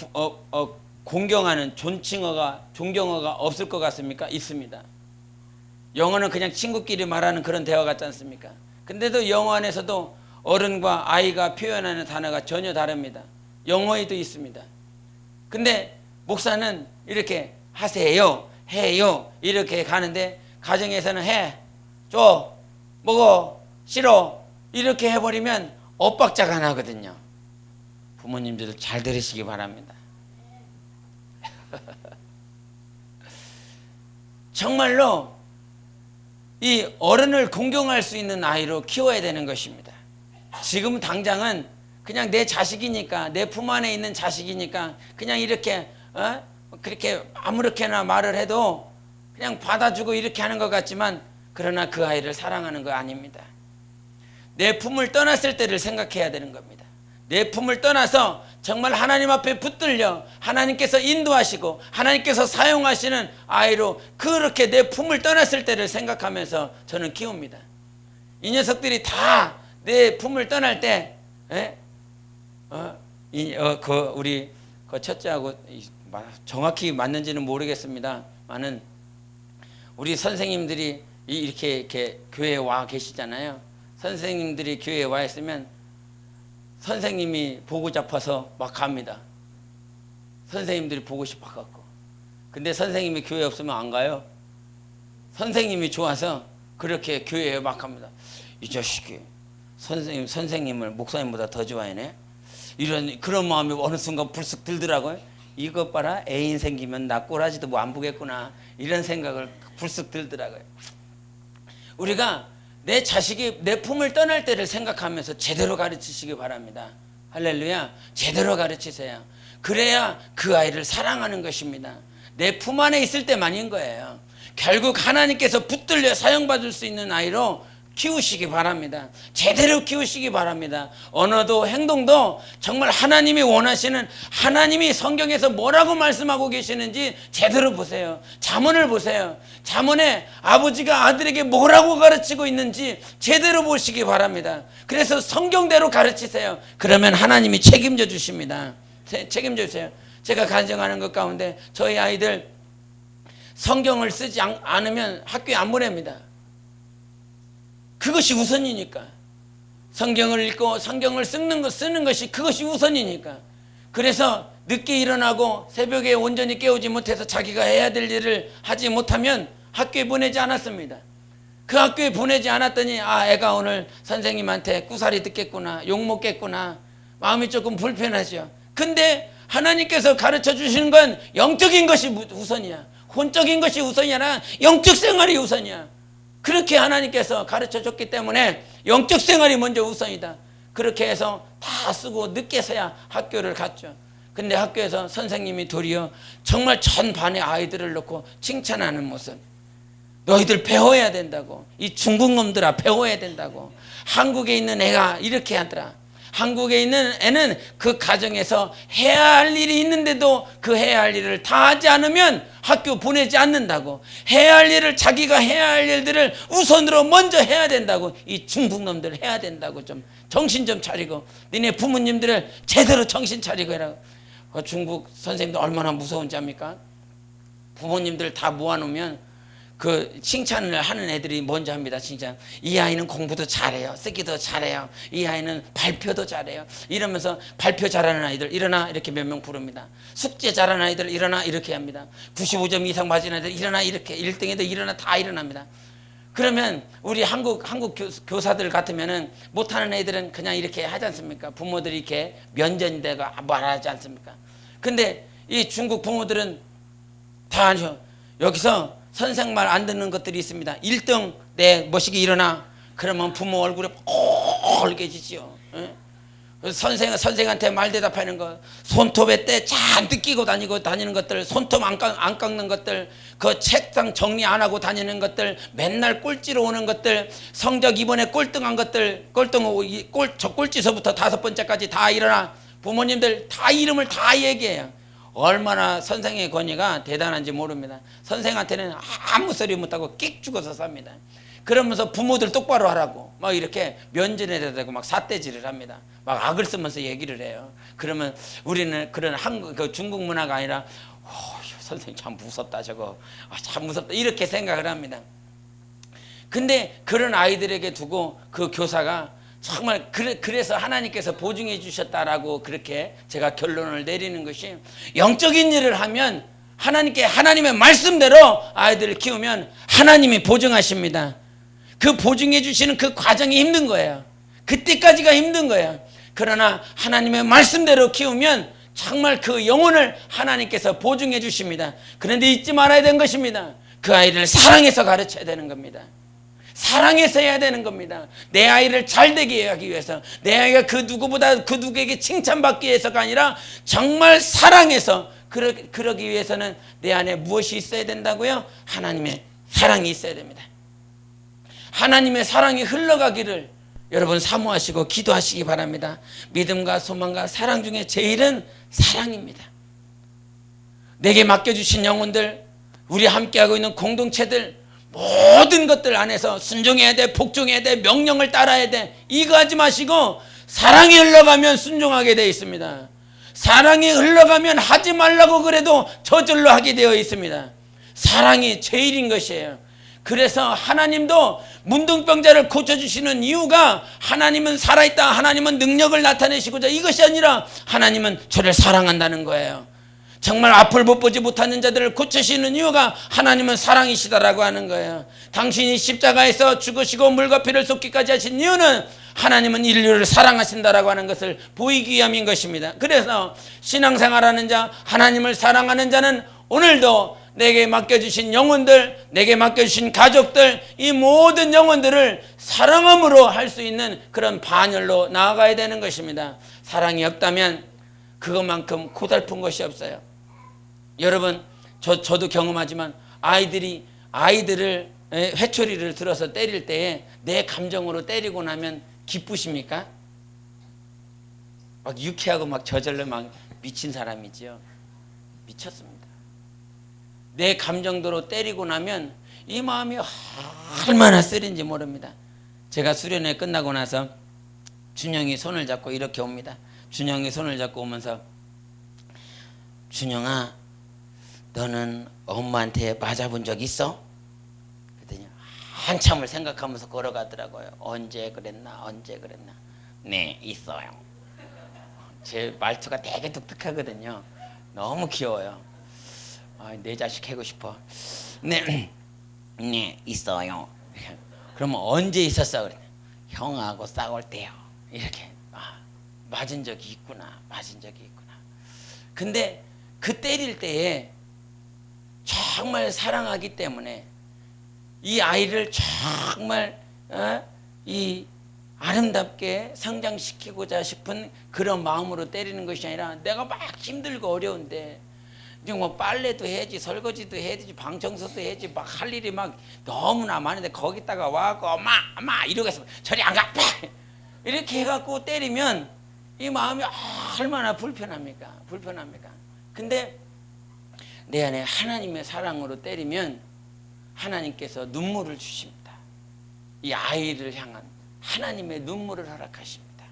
Speaker 2: 공경하는 존경어가 없을 것 같습니까? 있습니다. 영어는 그냥 친구끼리 말하는 그런 대화 같지 않습니까? 근데도 영어 안에서도 어른과 아이가 표현하는 단어가 전혀 다릅니다. 영어에도 있습니다. 근데 목사는 이렇게 하세요, 해요 이렇게 가는데 가정에서는 해, 줘, 먹어, 싫어 이렇게 해버리면 엇박자가 나거든요. 부모님들 잘 들으시기 바랍니다. 정말로 이 어른을 공경할 수 있는 아이로 키워야 되는 것입니다. 지금 당장은 그냥 내 자식이니까, 내 품 안에 있는 자식이니까 그냥 이렇게 그렇게 아무렇게나 말을 해도 그냥 받아주고 이렇게 하는 것 같지만 그러나 그 아이를 사랑하는 거 아닙니다. 내 품을 떠났을 때를 생각해야 되는 겁니다. 내 품을 떠나서 정말 하나님 앞에 붙들려 하나님께서 인도하시고 하나님께서 사용하시는 아이로 그렇게 내 품을 떠났을 때를 생각하면서 저는 키웁니다. 이 녀석들이 다 내 품을 떠날 때 우리 그 첫째하고 정확히 맞는지는 모르겠습니다만은 우리 선생님들이 이렇게 교회에 와 계시잖아요. 선생님들이 교회에 와 있으면 선생님이 보고 잡아서 막 갑니다. 선생님들이 보고 싶어 갖고. 근데 선생님이 교회 없으면 안 가요. 선생님이 좋아서 그렇게 교회에 막 갑니다. 이 자식이 선생님을 목사님보다 더 좋아하네. 그런 마음이 어느 순간 불쑥 들더라고요. 이것 봐라, 애인 생기면 나 꼬라지도 뭐 안 보겠구나 이런 생각을 불쑥 들더라고요. 우리가 내 자식이 내 품을 떠날 때를 생각하면서 제대로 가르치시기 바랍니다. 할렐루야. 제대로 가르치세요. 그래야 그 아이를 사랑하는 것입니다. 내 품 안에 있을 때만인 거예요. 결국 하나님께서 붙들려 사용받을 수 있는 아이로 키우시기 바랍니다. 제대로 키우시기 바랍니다. 언어도 행동도 정말 하나님이 원하시는, 하나님이 성경에서 뭐라고 말씀하고 계시는지 제대로 보세요. 잠언을 보세요. 잠언에 아버지가 아들에게 뭐라고 가르치고 있는지 제대로 보시기 바랍니다. 그래서 성경대로 가르치세요. 그러면 하나님이 책임져 주십니다. 책임져 주세요. 제가 간증하는 것 가운데 저희 아이들 성경을 쓰지 않으면 학교에 안 보냅니다. 그것이 우선이니까. 성경을 읽고 성경을 쓰는 것이 그것이 우선이니까. 그래서 늦게 일어나고 새벽에 온전히 깨우지 못해서 자기가 해야 될 일을 하지 못하면 학교에 보내지 않았습니다. 그 학교에 보내지 않았더니 애가 오늘 선생님한테 구사리 듣겠구나, 욕 먹겠구나, 마음이 조금 불편하죠. 근데 하나님께서 가르쳐 주시는 건 영적인 것이 우선이야. 혼적인 것이 우선이 아니라 영적 생활이 우선이야. 그렇게 하나님께서 가르쳐 줬기 때문에 영적 생활이 먼저 우선이다. 그렇게 해서 다 쓰고 늦게서야 학교를 갔죠. 근데 학교에서 선생님이 도리어 정말 전 반의 아이들을 놓고 칭찬하는 모습. 너희들 배워야 된다고. 이 중국 놈들아 배워야 된다고. 한국에 있는 애가 이렇게 하더라. 한국에 있는 애는 그 가정에서 해야 할 일이 있는데도 그 해야 할 일을 다 하지 않으면 학교 보내지 않는다고. 해야 할 일을, 자기가 해야 할 일들을 우선으로 먼저 해야 된다고. 이 중국 놈들 해야 된다고. 좀 정신 좀 차리고 니네 부모님들을 제대로 정신 차리고 해라. 중국 선생님들 얼마나 무서운지 압니까? 부모님들 다 모아놓으면 그 칭찬을 하는 애들이 먼저 합니다. 칭찬. 이 아이는 공부도 잘해요. 쓰기도 잘해요. 이 아이는 발표도 잘해요. 이러면서 발표 잘하는 아이들 일어나 이렇게 몇 명 부릅니다. 숙제 잘하는 아이들 일어나 이렇게 합니다. 95점 이상 맞은 아이들 일어나 이렇게. 1등에도 일어나 다 일어납니다. 그러면 우리 한국 교사들 같으면은 못하는 애들은 그냥 이렇게 하지 않습니까? 부모들이 이렇게 면전대가 말하지 않습니까? 근데 이 중국 부모들은 다 아니죠. 여기서 선생 말 안 듣는 것들이 있습니다. 1등 내 멋있게 일어나. 그러면 부모 얼굴에 꼴개지지요. 선생한테 말 대답하는 거, 손톱에 때 잔뜩 끼고 다니는 것들, 손톱 안 깎는 것들, 그 책상 정리 안 하고 다니는 것들, 맨날 꼴찌로 오는 것들, 성적 이번에 꼴등한 것들, 저 꼴찌서부터 5번째까지 다 일어나. 부모님들 다 이름을 다 얘기해요. 얼마나 선생의 권위가 대단한지 모릅니다. 선생한테는 아무 소리 못하고 끽 죽어서 삽니다. 그러면서 부모들 똑바로 하라고 막 이렇게 면전에 대고 막 삿대질을 합니다. 막 악을 쓰면서 얘기를 해요. 그러면 우리는 그런 중국 문화가 아니라 선생님 참 무섭다 저거, 참 무섭다 이렇게 생각을 합니다. 근데 그런 아이들에게 두고 그 교사가 정말 그래서 하나님께서 보증해 주셨다라고 그렇게 제가 결론을 내리는 것이, 영적인 일을 하면 하나님의 말씀대로 아이들을 키우면 하나님이 보증하십니다. 그 보증해 주시는 그 과정이 힘든 거예요. 그때까지가 힘든 거예요. 그러나 하나님의 말씀대로 키우면 정말 그 영혼을 하나님께서 보증해 주십니다. 그런데 잊지 말아야 되는 것입니다. 그 아이를 사랑해서 가르쳐야 되는 겁니다. 사랑해서 해야 되는 겁니다. 내 아이를 잘되게 하기 위해서, 내 아이가 그 누구에게 칭찬받기 위해서가 아니라 정말 사랑해서 그러기 위해서는 내 안에 무엇이 있어야 된다고요? 하나님의 사랑이 있어야 됩니다. 하나님의 사랑이 흘러가기를 여러분 사모하시고 기도하시기 바랍니다. 믿음과 소망과 사랑 중에 제일은 사랑입니다. 내게 맡겨주신 영혼들, 우리 함께하고 있는 공동체들, 모든 것들 안에서 순종해야 돼, 복종해야 돼, 명령을 따라야 돼. 이거 하지 마시고 사랑이 흘러가면 순종하게 되어 있습니다. 사랑이 흘러가면 하지 말라고 그래도 저절로 하게 되어 있습니다. 사랑이 제일인 것이에요. 그래서 하나님도 문둥병자를 고쳐주시는 이유가, 하나님은 살아있다, 하나님은 능력을 나타내시고자, 이것이 아니라 하나님은 저를 사랑한다는 거예요. 정말 앞을 못 보지 못하는 자들을 고치시는 이유가 하나님은 사랑이시다라고 하는 거예요. 당신이 십자가에서 죽으시고 물과 피를 쏟기까지 하신 이유는 하나님은 인류를 사랑하신다라고 하는 것을 보이기 위함인 것입니다. 그래서 신앙생활하는 자, 하나님을 사랑하는 자는 오늘도 내게 맡겨주신 영혼들, 내게 맡겨주신 가족들, 이 모든 영혼들을 사랑함으로 할 수 있는 그런 반열로 나아가야 되는 것입니다. 사랑이 없다면 그것만큼 고달픈 것이 없어요. 여러분, 저도 경험하지만 아이들을 회초리를 들어서 때릴 때에 내 감정으로 때리고 나면 기쁘십니까? 막 유쾌하고 막 저절로 막 미친 사람이지요. 미쳤습니다. 내 감정대로 때리고 나면 이 마음이 얼마나 쓰린지 모릅니다. 제가 수련회 끝나고 나서 준영이 손을 잡고 이렇게 옵니다. 준영이 손을 잡고 오면서, 준영아, 너는 엄마한테 맞아본 적 있어? 그랬더니 한참을 생각하면서 걸어가더라고요. 언제 그랬나? 네, 있어요. 제 말투가 되게 독특하거든요. 너무 귀여워요. 내 자식 하고 싶어. 네, 있어요. 그러면 언제 있었어? 그래. 형하고 싸울 때요. 이렇게. 맞은 적이 있구나. 근데 그 때릴 때에 정말 사랑하기 때문에 이 아이를 정말 이 아름답게 성장시키고자 싶은 그런 마음으로 때리는 것이 아니라, 내가 막 힘들고 어려운데 지금 뭐 빨래도 해야지, 설거지도 해야지, 방 청소도 해야지, 막 할 일이 막 너무나 많은데 거기다가 와갖고 엄마 이러고 있으면 저리 안 가! 이렇게 해갖고 때리면 이 마음이 얼마나 불편합니까? 근데 내 안에 하나님의 사랑으로 때리면 하나님께서 눈물을 주십니다. 이 아이를 향한 하나님의 눈물을 허락하십니다.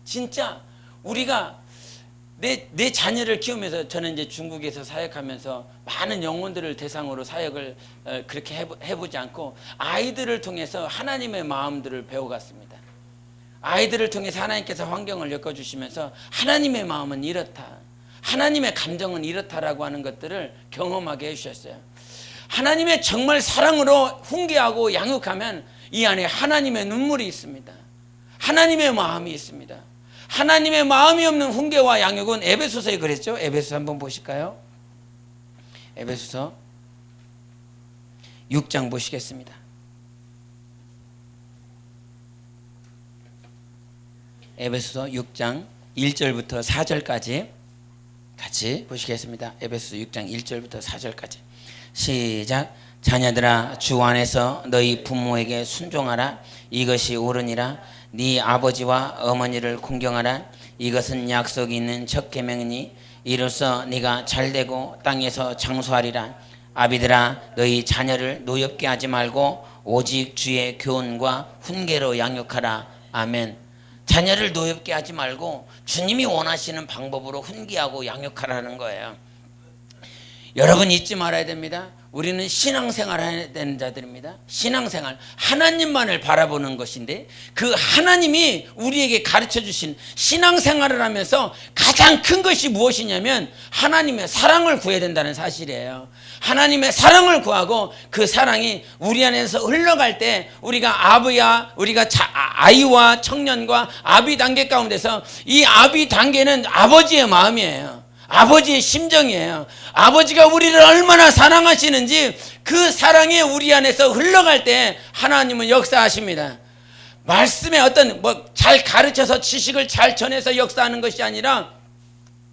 Speaker 2: 진짜 우리가 내 자녀를 키우면서, 저는 이제 중국에서 사역하면서 많은 영혼들을 대상으로 사역을 그렇게 해보지 않고 아이들을 통해서 하나님의 마음들을 배워갔습니다. 아이들을 통해서 하나님께서 환경을 엮어주시면서 하나님의 마음은 이렇다, 하나님의 감정은 이렇다라고 하는 것들을 경험하게 해주셨어요. 하나님의 정말 사랑으로 훈계하고 양육하면 이 안에 하나님의 눈물이 있습니다. 하나님의 마음이 있습니다. 하나님의 마음이 없는 훈계와 양육은 에베소서에 그랬죠. 에베소서 한번 보실까요? 에베소서 6장 보시겠습니다. 에베소서 6장 1절부터 4절까지 같이 보시겠습니다. 에베소서 6장 1절부터 4절까지 시작. 자녀들아 주 안에서 너희 부모에게 순종하라. 이것이 옳으니라. 네 아버지와 어머니를 공경하라. 이것은 약속이 있는 첫 계명이니 이로써 네가 잘되고 땅에서 장수하리라. 아비들아 너희 자녀를 노엽게 하지 말고 오직 주의 교훈과 훈계로 양육하라. 아멘. 자녀를 노엽게 하지 말고 주님이 원하시는 방법으로 훈계하고 양육하라는 거예요. 여러분 잊지 말아야 됩니다. 우리는 신앙생활 해야 되는 자들입니다. 신앙생활, 하나님만을 바라보는 것인데 그 하나님이 우리에게 가르쳐 주신 신앙생활을 하면서 가장 큰 것이 무엇이냐면 하나님의 사랑을 구해야 된다는 사실이에요. 하나님의 사랑을 구하고 그 사랑이 우리 안에서 흘러갈 때 우리가 아이와 청년과 아비 단계 가운데서 이 아비 단계는 아버지의 마음이에요. 아버지의 심정이에요. 아버지가 우리를 얼마나 사랑하시는지 그 사랑이 우리 안에서 흘러갈 때 하나님은 역사하십니다. 말씀에 어떤 잘 가르쳐서 지식을 잘 전해서 역사하는 것이 아니라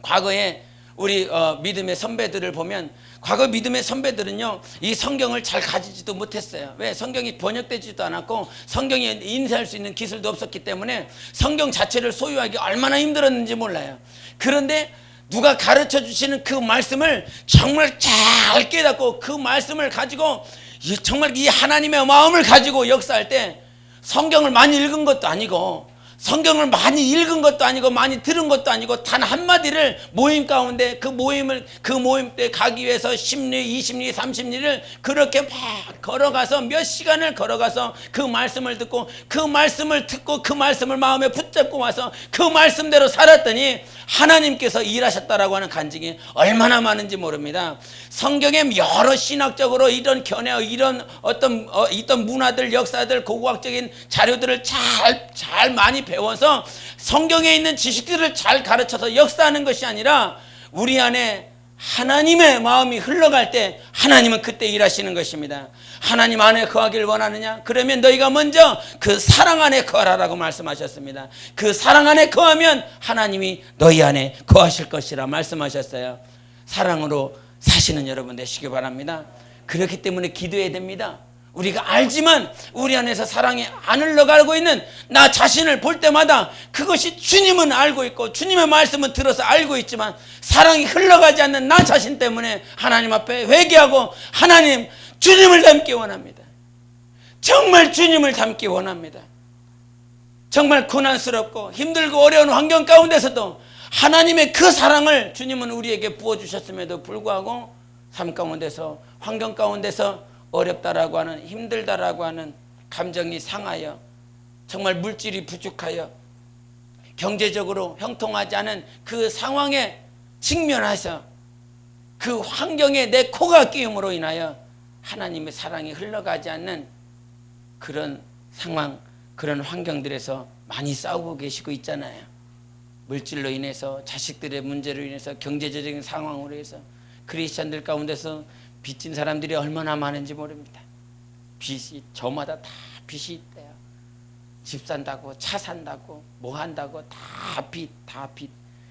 Speaker 2: 과거에 우리 믿음의 선배들을 보면 과거 믿음의 선배들은요 이 성경을 잘 가지지도 못했어요. 왜? 성경이 번역되지도 않았고 성경에 인쇄할 수 있는 기술도 없었기 때문에 성경 자체를 소유하기 얼마나 힘들었는지 몰라요. 그런데 누가 가르쳐 주시는 그 말씀을 정말 잘 깨닫고 그 말씀을 가지고 정말 이 하나님의 마음을 가지고 역사할 때 성경을 많이 읽은 것도 아니고 성경을 많이 읽은 것도 아니고 많이 들은 것도 아니고 단 한마디를 모임 가운데 그 모임 때 가기 위해서 10리, 20리, 30리를 그렇게 막 걸어가서 몇 시간을 걸어가서 그 말씀을 듣고 그 말씀을 마음에 붙잡고 와서 그 말씀대로 살았더니 하나님께서 일하셨다라고 하는 간증이 얼마나 많은지 모릅니다. 성경에 여러 신학적으로 이런 견해, 이런 어떤 문화들, 역사들, 고고학적인 자료들을 잘 많이 배워서 성경에 있는 지식들을 잘 가르쳐서 역사하는 것이 아니라 우리 안에 하나님의 마음이 흘러갈 때 하나님은 그때 일하시는 것입니다. 하나님 안에 거하길 원하느냐? 그러면 너희가 먼저 그 사랑 안에 거하라고 말씀하셨습니다. 그 사랑 안에 거하면 하나님이 너희 안에 거하실 것이라 말씀하셨어요. 사랑으로 사시는 여러분 되시기 바랍니다. 그렇기 때문에 기도해야 됩니다. 우리가 알지만 우리 안에서 사랑이 안 흘러가고 있는 나 자신을 볼 때마다 그것이 주님은 알고 있고 주님의 말씀은 들어서 알고 있지만 사랑이 흘러가지 않는 나 자신 때문에 하나님 앞에 회개하고 하나님 주님을 닮기 원합니다. 정말 주님을 닮기 원합니다. 정말 고난스럽고 힘들고 어려운 환경 가운데서도 하나님의 그 사랑을 주님은 우리에게 부어주셨음에도 불구하고 삶 가운데서 환경 가운데서 어렵다라고 하는 힘들다라고 하는 감정이 상하여 정말 물질이 부족하여 경제적으로 형통하지 않은 그 상황에 직면해서 그 환경에 내 코가 끼임으로 인하여 하나님의 사랑이 흘러가지 않는 그런 상황, 그런 환경들에서 많이 싸우고 계시고 있잖아요. 물질로 인해서, 자식들의 문제로 인해서, 경제적인 상황으로 해서 크리스찬들 가운데서 빚진 사람들이 얼마나 많은지 모릅니다. 빚이 저마다 다 빚이 있대요. 집 산다고, 차 산다고, 뭐 한다고 다 빚.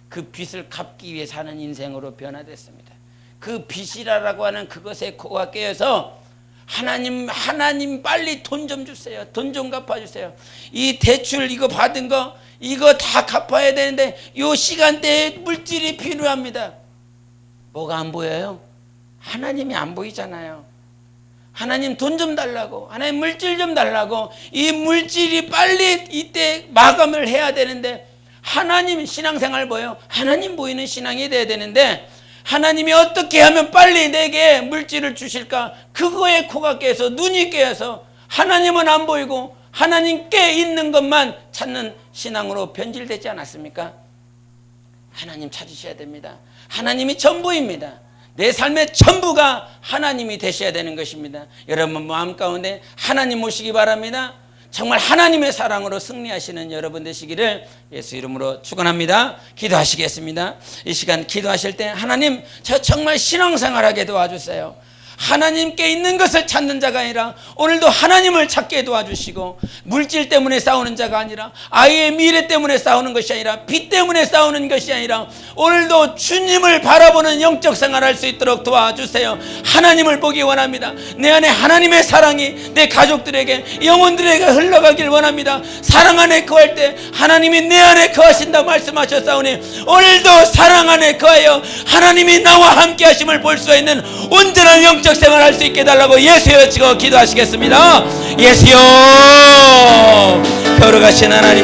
Speaker 2: 그 빚을 갚기 위해 사는 인생으로 변화됐습니다. 그 빚이라고 하는 그것에 코가 깨어서 하나님 빨리 돈 좀 주세요. 돈 좀 갚아주세요. 이 대출 이거 받은 거 이거 다 갚아야 되는데 이 시간대에 물질이 필요합니다. 뭐가 안 보여요? 하나님이 안 보이잖아요. 하나님 돈 좀 달라고, 하나님 물질 좀 달라고. 이 물질이 빨리 이때 마감을 해야 되는데 하나님 신앙생활 보여요. 하나님 보이는 신앙이 돼야 되는데 하나님이 어떻게 하면 빨리 내게 물질을 주실까? 그거에 코가 깨서 눈이 깨어서 하나님은 안 보이고 하나님께 있는 것만 찾는 신앙으로 변질되지 않았습니까? 하나님 찾으셔야 됩니다. 하나님이 전부입니다. 내 삶의 전부가 하나님이 되셔야 되는 것입니다. 여러분 마음 가운데 하나님 모시기 바랍니다. 정말 하나님의 사랑으로 승리하시는 여러분 되시기를 예수 이름으로 축원합니다. 기도하시겠습니다. 이 시간 기도하실 때 하나님 저 정말 신앙생활하게 도와주세요. 하나님께 있는 것을 찾는 자가 아니라 오늘도 하나님을 찾게 도와주시고, 물질 때문에 싸우는 자가 아니라, 아이의 미래 때문에 싸우는 것이 아니라, 빚 때문에 싸우는 것이 아니라 오늘도 주님을 바라보는 영적 생활할 수 있도록 도와주세요. 하나님을 보기 원합니다. 내 안에 하나님의 사랑이 내 가족들에게, 영혼들에게 흘러가길 원합니다. 사랑 안에 거할 때 하나님이 내 안에 거하신다고 말씀하셨사오니, 오늘도 사랑 안에 거하여 하나님이 나와 함께 하심을 볼 수 있는 온전한 영적 생활을 할 수 있게 해달라고 예수여 외치고 기도하시겠습니다. 예수여, 거룩하신 하나님